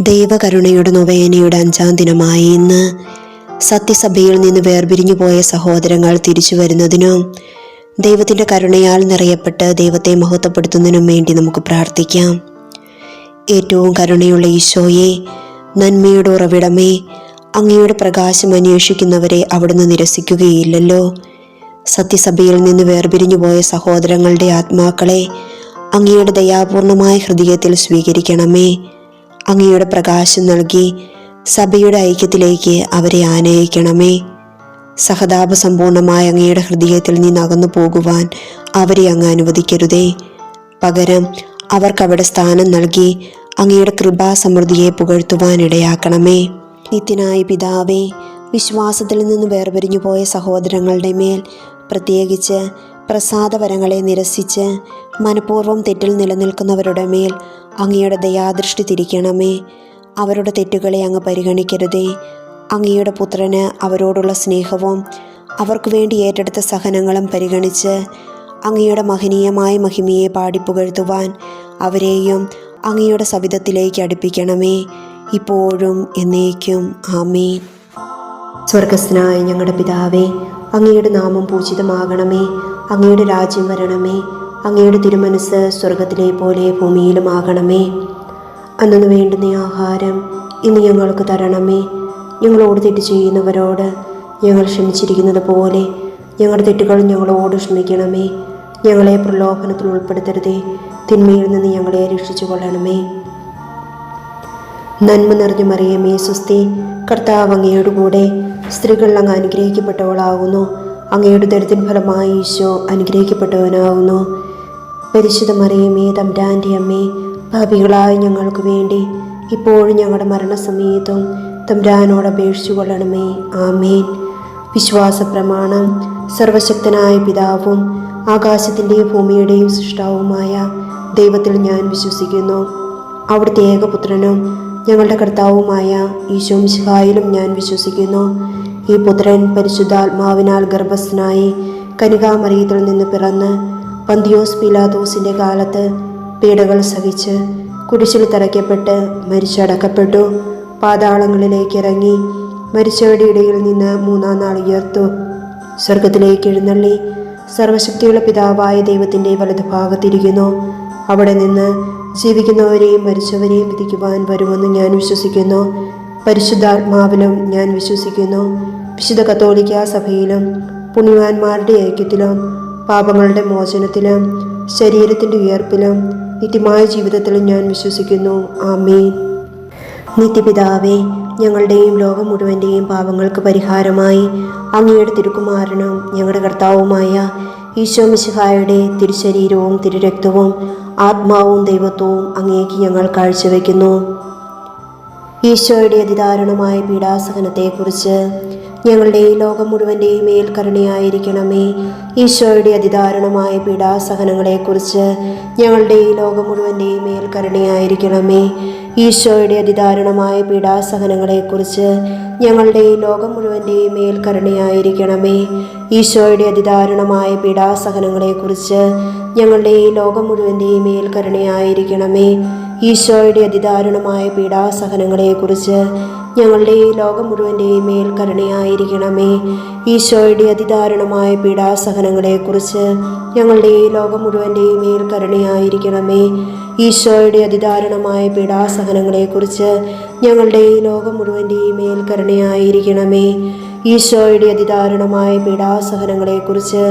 ദൈവകരുണയുടെ നൊവേനയുടെ 5-ാം ദിനമായ ഇന്ന് സത്യസഭയിൽ നിന്ന് വേർപിരിഞ്ഞു പോയ സഹോദരങ്ങൾ തിരിച്ചു വരുന്നതിനും ദൈവത്തിൻ്റെ കരുണയാൽ നിറയപ്പെട്ട് ദൈവത്തെ മഹത്വപ്പെടുത്തുന്നതിനും വേണ്ടി നമുക്ക് പ്രാർത്ഥിക്കാം. ഏറ്റവും കരുണയുള്ള ഈശോയെ, നന്മയുടെ ഉറവിടമേ, അങ്ങയുടെ പ്രകാശം അന്വേഷിക്കുന്നവരെ അവിടുന്ന് നിരസിക്കുകയില്ലല്ലോ. സത്യസഭയിൽ നിന്ന് വേർപിരിഞ്ഞു പോയ സഹോദരങ്ങളുടെ ആത്മാക്കളെ അങ്ങയുടെ ദയാപൂർണമായ ഹൃദയത്തിൽ സ്വീകരിക്കണമേ. അങ്ങയുടെ പ്രകാശം നൽകി സഭയുടെ ഐക്യത്തിലേക്ക് അവരെ ആനയിക്കണമേ. സഹതാപസമ്പൂർണമായ അങ്ങയുടെ ഹൃദയത്തിൽ നിന്ന് അകന്നു പോകുവാൻ അവരെ അങ്ങ് അനുവദിക്കരുതേ. പകരം അവർക്കവിടെ സ്ഥാനം നൽകി അങ്ങയുടെ കൃപാസമൃദ്ധിയെ പുകഴ്ത്തുവാൻ ഇടയാക്കണമേ. നിത്യനായ പിതാവേ, വിശ്വാസത്തിൽ നിന്ന് വേർപിരിഞ്ഞു പോയ സഹോദരങ്ങളുടെ മേൽ പ്രത്യേകിച്ച് പ്രസാദവരങ്ങളെ നിരസിച്ച് മനഃപൂർവ്വം തെറ്റിൽ നിലനിൽക്കുന്നവരുടെ മേൽ അങ്ങയുടെ ദയാദൃഷ്ടി തിരിക്കണമേ. അവരുടെ തെറ്റുകളെ അങ്ങ് പരിഗണിക്കരുതേ. അങ്ങയുടെ പുത്രന് അവരോടുള്ള സ്നേഹവും അവർക്ക് വേണ്ടി ഏറ്റെടുത്ത സഹനങ്ങളും പരിഗണിച്ച് അങ്ങയുടെ മഹനീയമായ മഹിമയെ പാടിപ്പുകഴ്ത്തുവാൻ അവരെയും അങ്ങയുടെ സവിധത്തിലേക്ക് അടുപ്പിക്കണമേ, ഇപ്പോഴും എന്നേക്കും. ആമേൻ. സ്വർഗസ്ഥനായ ഞങ്ങളുടെ പിതാവേ, അങ്ങയുടെ നാമം പൂജിതമാകണമേ. അങ്ങയുടെ രാജ്യം വരണമേ. അങ്ങയുടെ തിരുമനസ് സ്വർഗത്തിലെ പോലെ ഭൂമിയിലുമാകണമേ. അന്നു വേണ്ടുന്ന ആഹാരം ഇന്ന് ഞങ്ങൾക്ക് തരണമേ. ഞങ്ങളോട് തെറ്റ് ചെയ്യുന്നവരോട് ഞങ്ങൾ ക്ഷമിച്ചിരിക്കുന്നത് പോലെ ഞങ്ങളുടെ തെറ്റുകൾ ഞങ്ങളോട് ക്ഷമിക്കണമേ. ഞങ്ങളെ പ്രലോഭനത്തിൽ ഉൾപ്പെടുത്തരുതേ, തിന്മയിൽ നിന്ന് ഞങ്ങളെ രക്ഷിച്ചു കൊള്ളണമേ. നന്മ നിറഞ്ഞു മറിയമേ, സ്വസ്തി, കർത്താവ് അങ്ങയുടെ കൂടെ, സ്ത്രീകൾ അങ്ങ് അനുഗ്രഹിക്കപ്പെട്ടവളാകുന്നു. അങ്ങയുടെ ദരിദ്രൻ ഫലമായി ഈശോ അനുഗ്രഹിക്കപ്പെട്ടവനാകുന്നു. പരിശുദ്ധ മറിയമേ, തമ്പുരാൻ്റെ അമ്മേ, പാപികളായ ഞങ്ങൾക്ക് വേണ്ടി ഇപ്പോഴും ഞങ്ങളുടെ മരണസമയത്തും തമ്പുരാനോട് അപേക്ഷിച്ചു കൊള്ളണമേ. ആമേൻ. വിശ്വാസ പ്രമാണം. സർവശക്തനായ പിതാവും ആകാശത്തിൻ്റെയും ഭൂമിയുടെയും സൃഷ്ടാവുമായ ദൈവത്തിൽ ഞാൻ വിശ്വസിക്കുന്നു. അവിടുത്തെ ഏകപുത്രനും ഞങ്ങളുടെ കർത്താവുമായ ഈശോ മിശിഹായിലും ഞാൻ വിശ്വസിക്കുന്നു. ഈ പുത്രൻ പരിശുദ്ധാത്മാവിനാൽ ഗർഭസ്ഥനായി കന്യകാമറിയത്തിൽ നിന്ന് പിറന്ന് പന്തിയോസ് പീലാത്തോസിൻ്റെ കാലത്ത് പീഡകൾ സഹിച്ച് കുരിശിൽ തറയ്ക്കപ്പെട്ട് മരിച്ചടക്കപ്പെട്ടു. പാതാളങ്ങളിലേക്ക് ഇറങ്ങി മരിച്ചവരുടെ ഇടയിൽ നിന്ന് 3-ാം നാൾ ഉയർത്തു. സ്വർഗത്തിലേക്ക് എഴുന്നള്ളി സർവശക്തിയുള്ള പിതാവായ ദൈവത്തിൻ്റെ വലതുഭാഗത്തിരിക്കുന്നു. അവിടെ നിന്ന് ജീവിക്കുന്നവരെയും മരിച്ചവരെയും വിധിക്കുവാൻ വരുമെന്ന് ഞാൻ വിശ്വസിക്കുന്നു. പരിശുദ്ധാത്മാവിലും ഞാൻ വിശ്വസിക്കുന്നു. വിശുദ്ധ കത്തോലിക്കാ സഭയിലും പുണ്യവാന്മാരുടെ ഐക്യത്തിലും പാപങ്ങളുടെ മോചനത്തിലും ശരീരത്തിൻ്റെ ഉയർപ്പിലും നിത്യമായ ജീവിതത്തിലും ഞാൻ വിശ്വസിക്കുന്നു. ആമേൻ. നിത്യപിതാവേ, ഞങ്ങളുടെയും ലോകം മുഴുവൻ്റെയും പാപങ്ങൾക്ക് പരിഹാരമായി അങ്ങയുടെ തിരുക്കുമാരനും ഞങ്ങളുടെ കർത്താവുമായ ഈശോ മിശിഹായുടെ തിരുശരീരവും തിരുരക്തവും ആത്മാവും ദൈവത്വവും അങ്ങേക്ക് ഞങ്ങൾ കാഴ്ചവെക്കുന്നു. ഈശോയുടെ അതിദാരുണമായ പീഡാസഹനത്തെക്കുറിച്ച് ഞങ്ങളുടെ ലോകം മുഴുവൻ്റെയും മേൽ കരുണയായിരിക്കണമേ. ഈശോയുടെ അതിദാരുണമായ പീഡാസഹനങ്ങളെക്കുറിച്ച് ഞങ്ങളുടെ ലോകം മുഴുവൻ്റെയും മേൽ കരുണയായിരിക്കണമേ. ഈശോയുടെ അതിദാരുണമായ പീഡാസഹനങ്ങളെക്കുറിച്ച് ഞങ്ങളുടെ ലോകം മുഴുവൻ്റെയും മേൽ കരുണയായിരിക്കണമേ. ഈശോയുടെ അതിദാരുണമായ പീഡാസഹനങ്ങളെക്കുറിച്ച് ഞങ്ങളുടെ ലോകം മുഴുവൻ്റെയും മേൽ കരുണയായിരിക്കണമേ. ഈശോയുടെ അതിദാരുണമായ പീഡാസഹനങ്ങളെക്കുറിച്ച് ഞങ്ങളുടെ ലോകം മുഴുവൻ്റെയും മേൽ കരുണയായിരിക്കണമേ. ഈശോയുടെ അതിദാരുണമായ പീഡാസഹനങ്ങളെക്കുറിച്ച് ഞങ്ങളുടെ ലോകം മുഴുവൻ്റെയും മേൽ കരുണയായിരിക്കണമേ. ഈശോയുടെ അതിദാരുണമായ പീഡാസഹനങ്ങളെക്കുറിച്ച് ഞങ്ങളുടെ ലോകം മുഴുവൻ്റെയും മേൽ കരുണയായിരിക്കണമേ. ഈശോയുടെ അതിദാരുണമായ പീഡാസഹനങ്ങളെക്കുറിച്ച്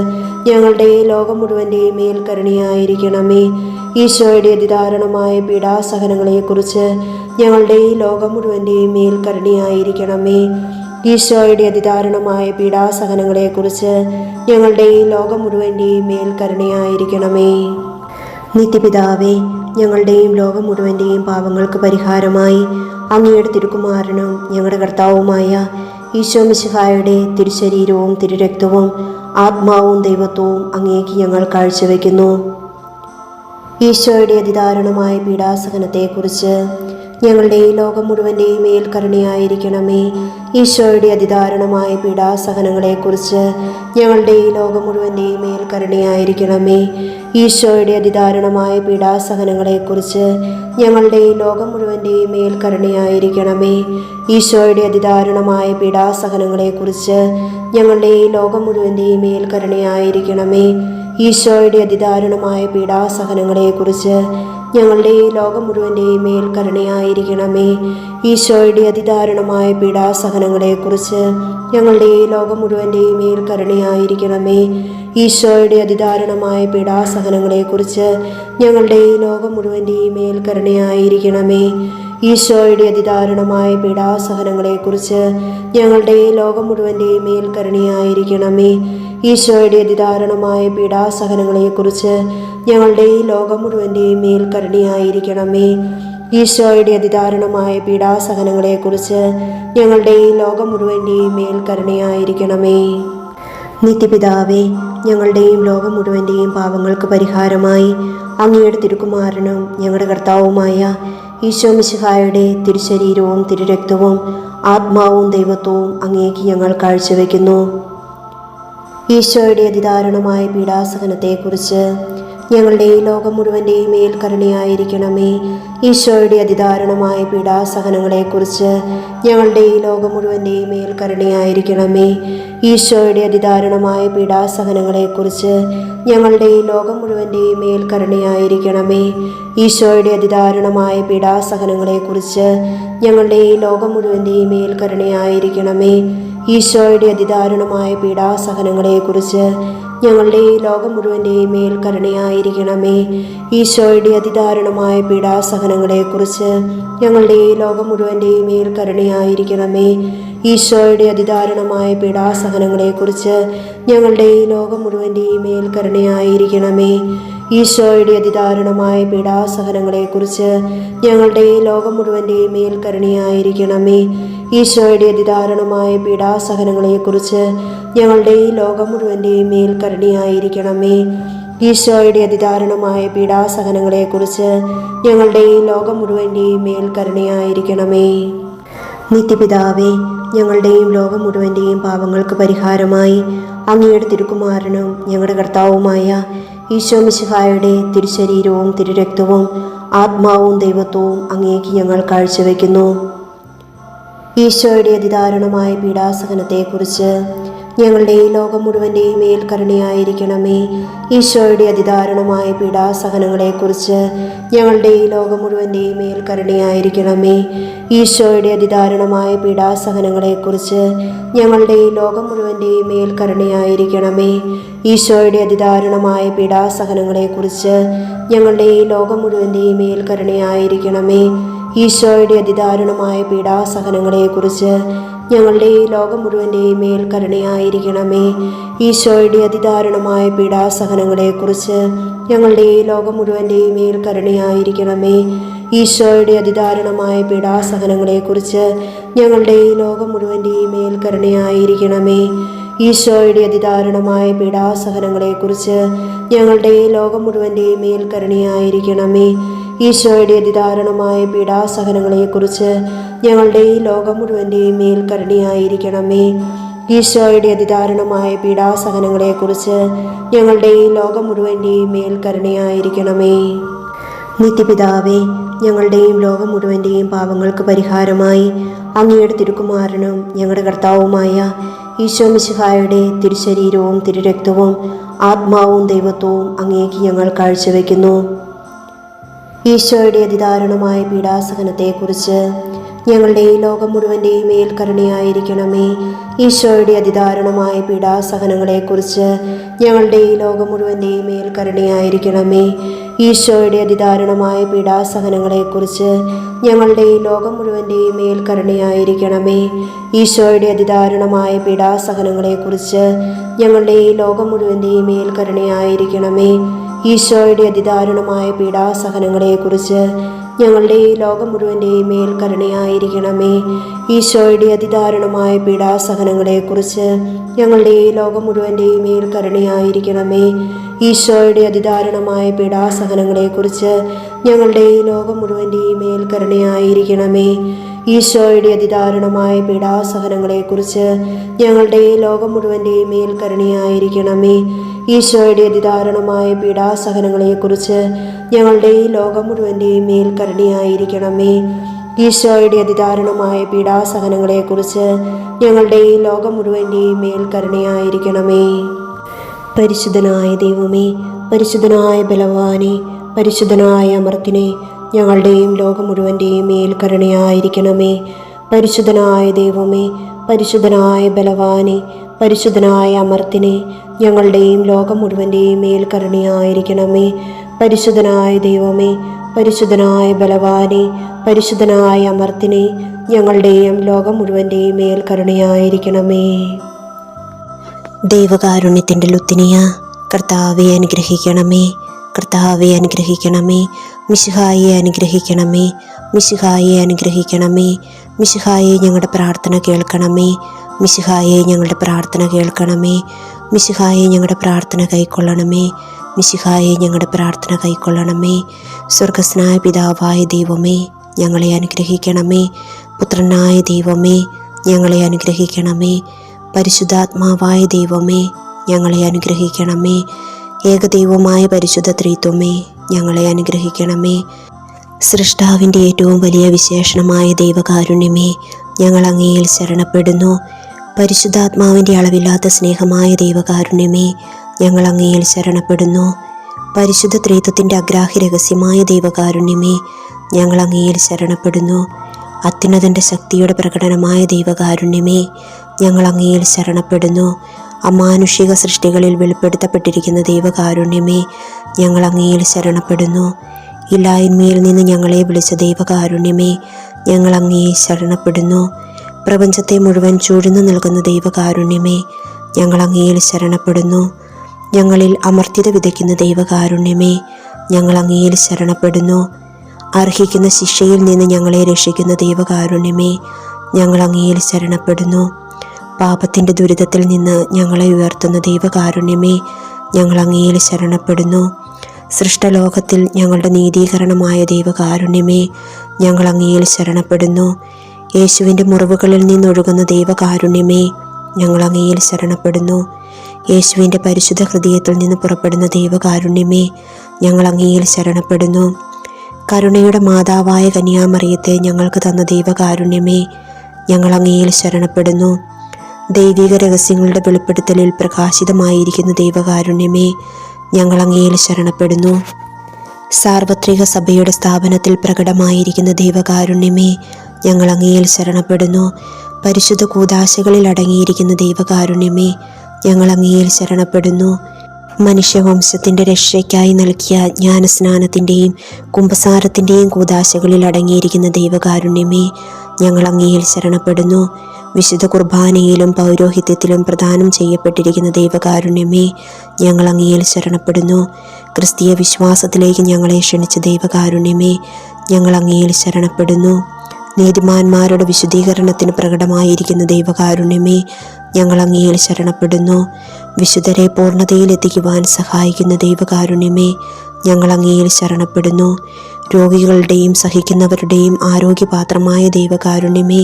ഞങ്ങളുടെ ലോകം മുഴുവൻ്റെയും മേൽ കരുണയായിരിക്കണമേ. ഈശോയുടെ അതിദാരുണമായ പീഡാസഹനങ്ങളെക്കുറിച്ച് ഞങ്ങളുടെ ലോകം മുഴുവൻ്റെയും മേൽ കരുണയായിരിക്കണമേ. ഈശോയുടെ അതിദാരുണമായ പീഡാസഹനങ്ങളെക്കുറിച്ച് ഞങ്ങളുടെ ലോകം മുഴുവൻ്റെയും മേൽ കരുണയായിരിക്കണമേ. നിത്യപിതാവേ, ഞങ്ങളുടെയും ലോകം മുഴുവൻ്റെയും പാപങ്ങൾക്ക് പരിഹാരമായി അങ്ങയുടെ തിരുക്കുമാരനും ഞങ്ങളുടെ കർത്താവുമായ ഈശോ മിശിഹായുടെ തിരുശരീരവും തിരുരക്തവും ആത്മാവും ദൈവത്വവും അങ്ങേക്ക് ഞങ്ങൾ കാഴ്ചവെക്കുന്നു. ഈശോയുടെ അതിദാരുണമായ പീഡാസഹനത്തെക്കുറിച്ച് ഞങ്ങളുടെ ലോകം മുഴുവൻ്റെയും മേൽ കരുണയായിരിക്കണമേ. ഈശോയുടെ അതിദാരുണമായ പീഡാസഹനങ്ങളെക്കുറിച്ച് ഞങ്ങളുടെ ലോകം മുഴുവൻ്റെയും മേൽ കരുണയായിരിക്കണമേ. ഈശോയുടെ അതിദാരുണമായ പീഡാസഹനങ്ങളെക്കുറിച്ച് ഞങ്ങളുടെയും ലോകം മുഴുവൻ്റെയും മേൽ കരുണയായിരിക്കണമേ. ഈശോയുടെ അതിദാരുണമായ പീഡാസഹനങ്ങളെക്കുറിച്ച് ഞങ്ങളുടെയും ലോകം മുഴുവൻ്റെയും മേൽ കരുണയായിരിക്കണമേ. ഈശോയുടെ അതിദാരുണമായ പീഡാസഹനങ്ങളെക്കുറിച്ച് ഞങ്ങളുടെയും ലോകം മുഴുവൻ്റെയും മേൽ കരുണയായിരിക്കണമേ. ഈശോയുടെ അതിദാരുണമായ പീഡാസഹനങ്ങളെക്കുറിച്ച് ഞങ്ങളുടെയും ലോകം മുഴുവൻ്റെയും മേൽ കരുണയായിരിക്കണമേ. ഈശോയുടെ അതിദാരുണമായ പീഡാസഹനങ്ങളെക്കുറിച്ച് ഞങ്ങളുടെയും ലോകം മുഴുവൻ്റെയും മേൽ കരുണയായിരിക്കണമേ. ഈശോയുടെ അതിദാരുണമായ പീഡാസഹനങ്ങളെക്കുറിച്ച് ഞങ്ങളുടെയും ലോകം മുഴുവൻ്റെയും മേൽ കരുണയായിരിക്കണമേ. ഈശോയുടെ അതിദാരുണമായ പീഡാസഹനങ്ങളെക്കുറിച്ച് ഞങ്ങളുടെയും ലോകം മുഴുവൻ്റെയും മേൽ കരുണയായിരിക്കണമേ. ഈശോയുടെ അതിദാരുണമായ പീഡാസഹനങ്ങളെക്കുറിച്ച് ഞങ്ങളുടെയും ലോകം മുഴുവൻ്റെയും മേൽ കരുണയായിരിക്കണമേ. നിത്യപിതാവേ, ഞങ്ങളുടെയും ലോകം മുഴുവൻ്റെയും പാപങ്ങൾക്ക് പരിഹാരമായി അങ്ങയുടെ തിരുക്കുമാരനും ഞങ്ങളുടെ കർത്താവുമായ ഈശോ മിശിഹായുടെ തിരുശരീരവും തിരുരക്തവും ആത്മാവും ദൈവത്വവും അങ്ങേക്ക് ഞങ്ങൾ കാഴ്ചവെക്കുന്നു. ഈശോയുടെ അതിദാരുണമായ പീഡാസഹനത്തെക്കുറിച്ച് ഞങ്ങളുടെയും ലോകം മുഴുവൻ്റെയും മേൽ കരുണയായിരിക്കണമേ. ഈശോയുടെ അതിദാരുണമായ പീഡാസഹനങ്ങളെക്കുറിച്ച് ഞങ്ങളുടെയും ലോകം മുഴുവൻ്റെയും മേൽ കരുണയായിരിക്കണമേ. ഈശോയുടെ അതിദാരുണമായ പീഡാസഹനങ്ങളെക്കുറിച്ച് ഞങ്ങളുടെയും ലോകം മുഴുവൻ്റെയും മേൽ കരുണയായിരിക്കണമേ. ഈശോയുടെ അതിദാരുണമായ പീഡാസഹനങ്ങളെക്കുറിച്ച് ഞങ്ങളുടെയും ലോകം മുഴുവൻ്റെയും മേൽ കരുണയായിരിക്കണമേ. ഈശോയുടെ അതിദാരുണമായ പീഡാസഹനങ്ങളെക്കുറിച്ച് ഞങ്ങളുടെയും ലോകം മുഴുവൻ്റെയും മേൽ കരുണയായിരിക്കണമേ. ഈശോയുടെ അതിദാരുണമായ പീഡാസഹനങ്ങളെക്കുറിച്ച് ഞങ്ങളുടെയും ലോകം മുഴുവൻ്റെയും മേൽ കരുണയായിരിക്കണമേ. ഈശോയുടെ അതിദാരുണമായ പീഡാസഹനങ്ങളെക്കുറിച്ച് ഞങ്ങളുടെയും ലോകം മുഴുവൻ്റെയും മേൽ കരുണയായിരിക്കണമേ. ഈശോയുടെ അതിദാരുണമായ പീഡാസഹനങ്ങളെക്കുറിച്ച് ഞങ്ങളുടെയും ലോകം മുഴുവൻ്റെയും മേൽ കരുണയായിരിക്കണമേ. ഈശോയുടെ അതിദാരുണമായ പീഡാസഹനങ്ങളെക്കുറിച്ച് ഞങ്ങളുടെയും ലോകം മുഴുവൻ്റെയും മേൽ കരുണയായിരിക്കണമേ. ഈശോയുടെ അതിദാരുണമായ പീഡാസഹനങ്ങളെക്കുറിച്ച് ഞങ്ങളുടെയും ലോകം മുഴുവൻ്റെയും മേൽ കരുണയായിരിക്കണമേ. നിത്യപിതാവേ, ഞങ്ങളുടെയും ലോകം മുഴുവൻ്റെയും പാപങ്ങൾക്ക് പരിഹാരമായി അങ്ങയുടെ തിരുക്കുമാരനും ഞങ്ങളുടെ കർത്താവുമായ ഈശോ മിശിഹായുടെ തിരുശരീരവും തിരുരക്തവും ആത്മാവും ദൈവത്വവും അങ്ങേക്ക് ഞങ്ങൾ കാഴ്ചവെക്കുന്നു. ഈശോയുടെ അതിദാരുണമായ പീഡാസഹനത്തെക്കുറിച്ച് ഞങ്ങളുടെയും ലോകം മുഴുവൻ്റെയും മേൽ കരുണയായിരിക്കണമേ. ഈശോയുടെ അതിദാരുണമായ പീഡാസഹനങ്ങളെക്കുറിച്ച് ഞങ്ങളുടെയും ലോകം മുഴുവൻ്റെയും മേൽ കരുണയായിരിക്കണമേ. ഈശോയുടെ അതിദാരുണമായ പീഡാസഹനങ്ങളെക്കുറിച്ച് ഞങ്ങളുടെയും ലോകം മുഴുവൻ്റെയും മേൽ കരുണയായിരിക്കണമേ. ഈശോയുടെ അതിദാരുണമായ പീഡാസഹനങ്ങളെക്കുറിച്ച് ഞങ്ങളുടെയും ലോകം മുഴുവൻ്റെയും മേൽ കരുണയായിരിക്കണമേ. ഈശോയുടെ അതിദാരുണമായ പീഡാസഹനങ്ങളെക്കുറിച്ച് ഞങ്ങളുടെയും ലോകം മുഴുവൻ്റെയും മേൽ കരുണയായിരിക്കണമേ. ഈശോയുടെ അതിദാരുണമായ പീഡാസഹനങ്ങളെക്കുറിച്ച് ഞങ്ങളുടെയും ലോകം മുഴുവൻ്റെയും മേൽ കരുണയായിരിക്കണമേ. ഈശോയുടെ അതിദാരുണമായ പീഡാസഹനങ്ങളെക്കുറിച്ച് ഞങ്ങളുടെയും ലോകം മുഴുവൻ്റെയും മേൽ കരുണയായിരിക്കണമേ. ഈശോയുടെ അതിദാരുണമായ പീഡാസഹനങ്ങളെക്കുറിച്ച് ഞങ്ങളുടെയും ലോകം മുഴുവൻ്റെയും മേൽ കരുണയായിരിക്കണമേ. ഈശോയുടെ അതിദാരുണമായ പീഡാസഹനങ്ങളെക്കുറിച്ച് ഞങ്ങളുടെയും ലോകം മുഴുവൻ്റെയും മേൽ കരുണയായിരിക്കണമേ. ഈശോയുടെ അതിദാരുണമായ പീഡാസഹനങ്ങളെക്കുറിച്ച് ഞങ്ങളുടെയും ലോകം മുഴുവൻ്റെയും മേൽ കരുണയായിരിക്കണമേ. നിത്യപിതാവേ, ഞങ്ങളുടെയും ലോകം മുഴുവൻ്റെയും പാപങ്ങൾക്ക് പരിഹാരമായി അങ്ങയുടെ തിരുക്കുമാരനും ഞങ്ങളുടെ കർത്താവുമായ ഈശോ മിശിഹായുടെ തിരുശരീരവും തിരുരക്തവും ആത്മാവും ദൈവത്വവും അങ്ങേക്ക് ഞങ്ങൾ കാഴ്ചവെക്കുന്നു. ഈശോയുടെ അതിദാരുണമായ പീഡാസഹനത്തെക്കുറിച്ച് ഞങ്ങളുടെയും ലോകം മുഴുവൻ്റെയും മേൽ കരുണയായിരിക്കണമേ. ഈശോയുടെ അതിദാരുണമായ പീഡാസഹനങ്ങളെക്കുറിച്ച് ഞങ്ങളുടെയും ലോകം മുഴുവൻ്റെയും മേൽ കരുണയായിരിക്കണമേ. ഈശോയുടെ അതിദാരുണമായ പീഡാസഹനങ്ങളെക്കുറിച്ച് ഞങ്ങളുടെയും ലോകം മുഴുവൻ്റെയും മേൽ കരുണയായിരിക്കണമേ. ഈശോയുടെ അതിദാരുണമായ പീഡാസഹനങ്ങളെക്കുറിച്ച് ഞങ്ങളുടെയും ലോകം മുഴുവൻ്റെയും മേൽ കരുണയായിരിക്കണമേ. ഈശോയുടെ അതിദാരുണമായ പീഡാസഹനങ്ങളെക്കുറിച്ച് ഞങ്ങളുടെയും ലോകം മുഴുവൻ്റെയും മേൽ കരുണയായിരിക്കണമേ. ഈശോയുടെ അതിദാരുണമായ പീഡാസഹനങ്ങളെക്കുറിച്ച് ഞങ്ങളുടെയും ലോകം മുഴുവൻ്റെയും മേൽ കരുണയായിരിക്കണമേ. ഈശോയുടെ അതിദാരുണമായ പീഡാസഹനങ്ങളെക്കുറിച്ച് ഞങ്ങളുടെയും ലോകം മുഴുവൻ്റെയും മേൽ കരുണയായിരിക്കണമേ. ഈശോയുടെ അതിദാരുണമായ പീഡാസഹനങ്ങളെക്കുറിച്ച് ഞങ്ങളുടെയും ലോകം മുഴുവൻ്റെയും മേൽ കരുണയായിരിക്കണമേ. ഈശോയുടെ അതിദാരുണമായ പീഡാസഹനങ്ങളെക്കുറിച്ച് ഞങ്ങളുടെ ഈ ലോകം മുഴുവൻ്റെയും മേൽ കരുണയായിരിക്കണമേ. ഈശോയുടെ അതിദാരുണമായ പീഡാസഹനങ്ങളെക്കുറിച്ച് ഞങ്ങളുടെ ഈ ലോകം മുഴുവൻ്റെയും മേൽ കരുണയായിരിക്കണമേ. പരിശുദ്ധനായ ദൈവമേ, പരിശുദ്ധനായ ബലവാനെ, പരിശുദ്ധനായ അമർത്തിനെ, ഞങ്ങളുടെയും ലോകം മുഴുവൻ്റെയും മേൽ കരുണയായിരിക്കണമേ. പരിശുദ്ധനായ ദൈവമേ, പരിശുദ്ധനായ ബലവാനെ, പരിശുദ്ധനായ അമർത്തിനെ, ഞങ്ങളുടെയും ലോകം മുഴുവൻ്റെയും മേൽ കരുണയായിരിക്കണമേ. പരിശുദ്ധനായ ദൈവമേ, പരിശുദ്ധനായ ബലവാനെ, പരിശുദ്ധനായ അമർത്തിനെ, ഞങ്ങളുടെയും ലോകം മുഴുവൻ്റെയും മേൽ കരുണയായിരിക്കണമേ. ദൈവകാരുണ്യത്തിൻ്റെ ലുത്തിനിയ കർത്താവെ അനുഗ്രഹിക്കണമേ, കർത്താവെ അനുഗ്രഹിക്കണമേ. മിശിഹായെ അനുഗ്രഹിക്കണമേ, മിശിഹായെ അനുഗ്രഹിക്കണമേ. മിശിഹായെ ഞങ്ങളുടെ പ്രാർത്ഥന കേൾക്കണമേ, മിശിഹായെ ഞങ്ങളുടെ പ്രാർത്ഥന കേൾക്കണമേ. മിശിഹായെ ഞങ്ങളുടെ പ്രാർത്ഥന കൈക്കൊള്ളണമേ, മിശിഹായെ ഞങ്ങളുടെ പ്രാർത്ഥന കൈക്കൊള്ളണമേ. സ്വർഗസ്നായ പിതാവായ ദൈവമേ, ഞങ്ങളെ അനുഗ്രഹിക്കണമേ. പുത്രനായ ദൈവമേ, ഞങ്ങളെ അനുഗ്രഹിക്കണമേ. പരിശുദ്ധാത്മാവായ ദൈവമേ, ഞങ്ങളെ അനുഗ്രഹിക്കണമേ. ഏകദൈവമായ പരിശുദ്ധ ത്രിത്വമേ, ഞങ്ങളെ അനുഗ്രഹിക്കണമേ. സൃഷ്ടാവിൻ്റെ ഏറ്റവും വലിയ വിശേഷണമായ ദൈവകാരുണ്യമേ, ഞങ്ങൾ അങ്ങയിൽ ശരണപ്പെടുന്നു. പരിശുദ്ധാത്മാവിൻ്റെ അളവില്ലാത്ത സ്നേഹമായ ദൈവകാരുണ്യമേ, ഞങ്ങൾ അങ്ങയിൽ ശരണപ്പെടുന്നു. പരിശുദ്ധ ത്രിത്വത്തിൻ്റെ അഗ്രാഹ്യ രഹസ്യമായ ദൈവകാരുണ്യമേ, ഞങ്ങൾ അങ്ങയിൽ ശരണപ്പെടുന്നു. അത്യുന്നതൻ്റെ ശക്തിയുടെ പ്രകടനമായ ദൈവകാരുണ്യമേ, ഞങ്ങൾ അങ്ങയിൽ ശരണപ്പെടുന്നു. അമാനുഷിക സൃഷ്ടികളിൽ വെളിപ്പെടുത്തപ്പെട്ടിരിക്കുന്ന ദൈവകാരുണ്യമേ, ഞങ്ങൾ അങ്ങയിൽ ശരണപ്പെടുന്നു. ഇല്ലായ്മയിൽ നിന്ന് ഞങ്ങളെ വിളിച്ച ദൈവകാരുണ്യമേ, ഞങ്ങൾ അങ്ങയെ ശരണപ്പെടുന്നു. പ്രപഞ്ചത്തെ മുഴുവൻ ചൂഴ്ന്നു നൽകുന്ന ദൈവകാരുണ്യമേ, ഞങ്ങൾ അങ്ങയിൽ ശരണപ്പെടുന്നു. ഞങ്ങളിൽ അമർത്യത വിതയ്ക്കുന്ന ദൈവകാരുണ്യമേ, ഞങ്ങൾ അങ്ങയിൽ ശരണപ്പെടുന്നു. അർഹിക്കുന്ന ശിക്ഷയിൽ നിന്ന് ഞങ്ങളെ രക്ഷിക്കുന്ന ദൈവകാരുണ്യമേ, ഞങ്ങൾ അങ്ങയിൽ ശരണപ്പെടുന്നു. പാപത്തിൻ്റെ ദുരിതത്തിൽ നിന്ന് ഞങ്ങളെ ഉയർത്തുന്ന ദൈവകാരുണ്യമേ, ഞങ്ങൾ അങ്ങയിൽ ശരണപ്പെടുന്നു. സൃഷ്ടലോകത്തിൽ ഞങ്ങളുടെ നീതീകരണമായ ദൈവകാരുണ്യമേ, ഞങ്ങൾ അങ്ങയിൽ ശരണപ്പെടുന്നു. യേശുവിൻ്റെ മുറിവുകളിൽ നിന്നൊഴുകുന്ന ദൈവകാരുണ്യമേ, ഞങ്ങൾ അങ്ങയിൽ ശരണപ്പെടുന്നു. യേശുവിൻ്റെ പരിശുദ്ധ ഹൃദയത്തിൽ നിന്ന് പുറപ്പെടുന്ന ദൈവകാരുണ്യമേ, ഞങ്ങൾ അങ്ങയിൽ ശരണപ്പെടുന്നു. കരുണയുടെ മാതാവായ കന്യാമറിയത്തെ ഞങ്ങൾക്ക് തന്ന ദൈവകാരുണ്യമേ, ഞങ്ങൾ അങ്ങയിൽ ശരണപ്പെടുന്നു. ദൈവിക രഹസ്യങ്ങളുടെ വെളിപ്പെടുത്തലിൽ പ്രകാശിതമായിരിക്കുന്ന ദൈവകാരുണ്യമേ, ഞങ്ങൾ അങ്ങയിൽ ശരണപ്പെടുന്നു. സാർവത്രിക സഭയുടെ സ്ഥാപനത്തിൽ പ്രകടമായിരിക്കുന്ന ദൈവകാരുണ്യമേ, ഞങ്ങൾ അങ്ങയിൽ ശരണപ്പെടുന്നു. പരിശുദ്ധ കൂദാശകളിൽ അടങ്ങിയിരിക്കുന്ന ദൈവകാരുണ്യമേ, ഞങ്ങൾ അങ്ങയിൽ ശരണപ്പെടുന്നു. മനുഷ്യവംശത്തിൻ്റെ രക്ഷയ്ക്കായി നൽകിയ ജ്ഞാനസ്നാനത്തിൻ്റെയും കുംഭസാരത്തിൻ്റെയും കൂദാശകളിൽ അടങ്ങിയിരിക്കുന്ന ദൈവകാരുണ്യമേ, ഞങ്ങൾ അങ്ങയിൽ ശരണപ്പെടുന്നു. വിശുദ്ധ കുർബാനയിലും പൗരോഹിത്യത്തിലും പ്രദാനം ചെയ്യപ്പെട്ടിരിക്കുന്ന ദൈവകാരുണ്യമേ, ഞങ്ങൾ അങ്ങയിൽ ശരണപ്പെടുന്നു. ക്രിസ്തീയ വിശ്വാസത്തിലേക്ക് ഞങ്ങളെ ക്ഷണിച്ച ദൈവകാരുണ്യമേ, ഞങ്ങൾ അങ്ങയിൽ ശരണപ്പെടുന്നു. നീതിമാന്മാരുടെ വിശുദ്ധീകരണത്തിന് പ്രകടമായിരിക്കുന്ന ദൈവകാരുണ്യമേ, ഞങ്ങൾ അങ്ങയിൽ ശരണപ്പെടുന്നു. വിശുദ്ധരെ പൂർണ്ണതയിലെത്തിക്കുവാൻ സഹായിക്കുന്ന ദൈവകാരുണ്യമേ, ഞങ്ങൾ അങ്ങയിൽ ശരണപ്പെടുന്നു. രോഗികളുടെയും സഹിക്കുന്നവരുടെയും ആരോഗ്യപാത്രമായ ദൈവകാരുണ്യമേ,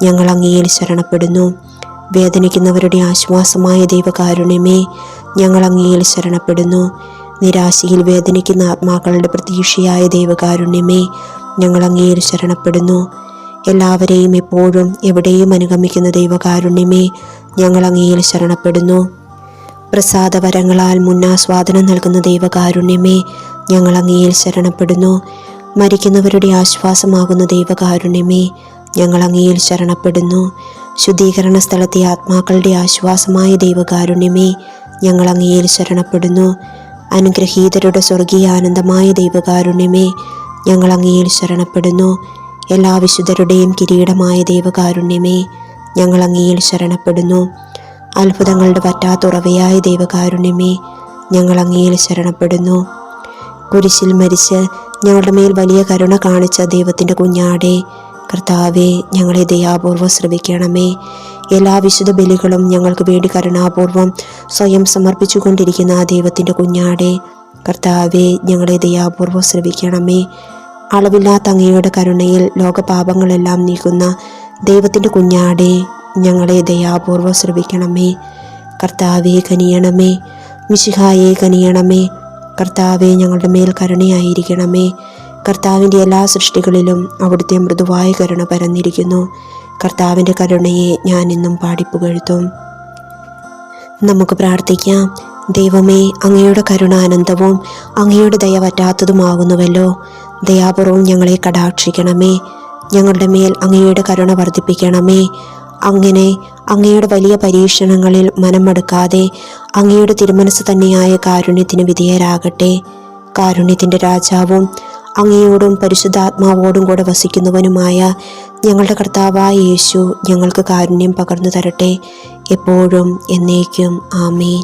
ഞങ്ങൾ അങ്ങയിൽ ശരണപ്പെടുന്നു. വേദനിക്കുന്നവരുടെ ആശ്വാസമായ ദൈവകാരുണ്യമേ, ഞങ്ങൾ അങ്ങയിൽ ശരണപ്പെടുന്നു. നിരാശയിൽ വേദനിക്കുന്ന ആത്മാക്കളുടെ പ്രതീക്ഷയായ ദൈവകാരുണ്യമേ, ഞങ്ങൾ അങ്ങയിൽ ശരണപ്പെടുന്നു. എല്ലാവരെയും എപ്പോഴും എവിടെയും അനുഗമിക്കുന്ന ദൈവകാരുണ്യമേ, ഞങ്ങൾ അങ്ങയിൽ ശരണപ്പെടുന്നു. പ്രസാദവരങ്ങളാൽ മുന്നാസ്വാദനം നൽകുന്ന ദൈവകാരുണ്യമേ, ഞങ്ങൾ അങ്ങയിൽ ശരണപ്പെടുന്നു. മരിക്കുന്നവരുടെ ആശ്വാസമാകുന്ന ദൈവകാരുണ്യമേ, ഞങ്ങൾ അങ്ങയിൽ ശരണപ്പെടുന്നു. ശുദ്ധീകരണ സ്ഥലത്തെ ആത്മാക്കളുടെ ആശ്വാസമായ ദൈവകാരുണ്യമേ, ഞങ്ങൾ അങ്ങയിൽ ശരണപ്പെടുന്നു. അനുഗ്രഹീതരുടെ സ്വർഗീയ ആനന്ദമായ ദൈവകാരുണ്യമേ, ഞങ്ങൾ അങ്ങയിൽ ശരണപ്പെടുന്നു. എല്ലാ വിശുദ്ധരുടെയും കിരീടമായ ദൈവകാരുണ്യമേ, ഞങ്ങൾ അങ്ങയിൽ ശരണപ്പെടുന്നു. അത്ഭുതങ്ങളുടെ പറ്റാത്തുറവയായ ദൈവകാരുണ്യമേ, ഞങ്ങൾ അങ്ങയിൽ ശരണപ്പെടുന്നു. കുരിശിൽ മരിച്ച് ഞങ്ങളുടെ മേൽ വലിയ കരുണ കാണിച്ച ദൈവത്തിൻ്റെ കുഞ്ഞാടെ, കർത്താവെ, ഞങ്ങളെ ദയാപൂർവ്വം ശ്രവിക്കണമേ. എല്ലാ വിശുദ്ധ ബലികളും ഞങ്ങൾക്ക് വേണ്ടി കരുണാപൂർവം സ്വയം സമർപ്പിച്ചുകൊണ്ടിരിക്കുന്ന ആ ദൈവത്തിൻ്റെ കുഞ്ഞാടെ, കർത്താവെ, ഞങ്ങളെ ദയാപൂർവ്വം ശ്രവിക്കണമേ. അളവില്ലാത്ത അങ്ങയുടെ കരുണയിൽ ലോകപാപങ്ങളെല്ലാം നീക്കുന്ന ദൈവത്തിൻ്റെ കുഞ്ഞാടെ, ഞങ്ങളെ ദയാപൂർവ്വം ശ്രവിക്കണമേ. കർത്താവെ, കനിയണമേ. മിശിഹായെ കനിയണമേ. കർത്താവെ ഞങ്ങളുടെ മേൽ കരുണയായിരിക്കണമേ. കർത്താവിൻ്റെ എല്ലാ സൃഷ്ടികളിലും അവിടുത്തെ മൃദുവായ കരുണ പരന്നിരിക്കുന്നു. കർത്താവിൻ്റെ കരുണയെ ഞാൻ ഇന്നും പാടിപ്പുകഴ്ത്തും. നമുക്ക് പ്രാർത്ഥിക്കാം. ദൈവമേ, അങ്ങയുടെ കരുണ അനന്തവും അങ്ങയുടെ ദയ പറ്റാത്തതുമാകുന്നുവല്ലോ. ദയാപൂർവം ഞങ്ങളെ കടാക്ഷിക്കണമേ. ഞങ്ങളുടെ മേൽ അങ്ങയുടെ കരുണ വർദ്ധിപ്പിക്കണമേ. അങ്ങനെ അങ്ങയുടെ വലിയ പരീക്ഷണങ്ങളിൽ മനമടുക്കാതെ അങ്ങയുടെ തിരുമനസ് തന്നെയായ കാരുണ്യത്തിന് വിധേയരാകട്ടെ. കാരുണ്യത്തിൻ്റെ രാജാവും അങ്ങയോടും പരിശുദ്ധാത്മാവോടും കൂടെ വസിക്കുന്നവനുമായ ഞങ്ങളുടെ കർത്താവായ യേശു ഞങ്ങൾക്ക് കാരുണ്യം പകർന്നു തരട്ടെ, എപ്പോഴും എന്നേക്കും. ആമേൻ.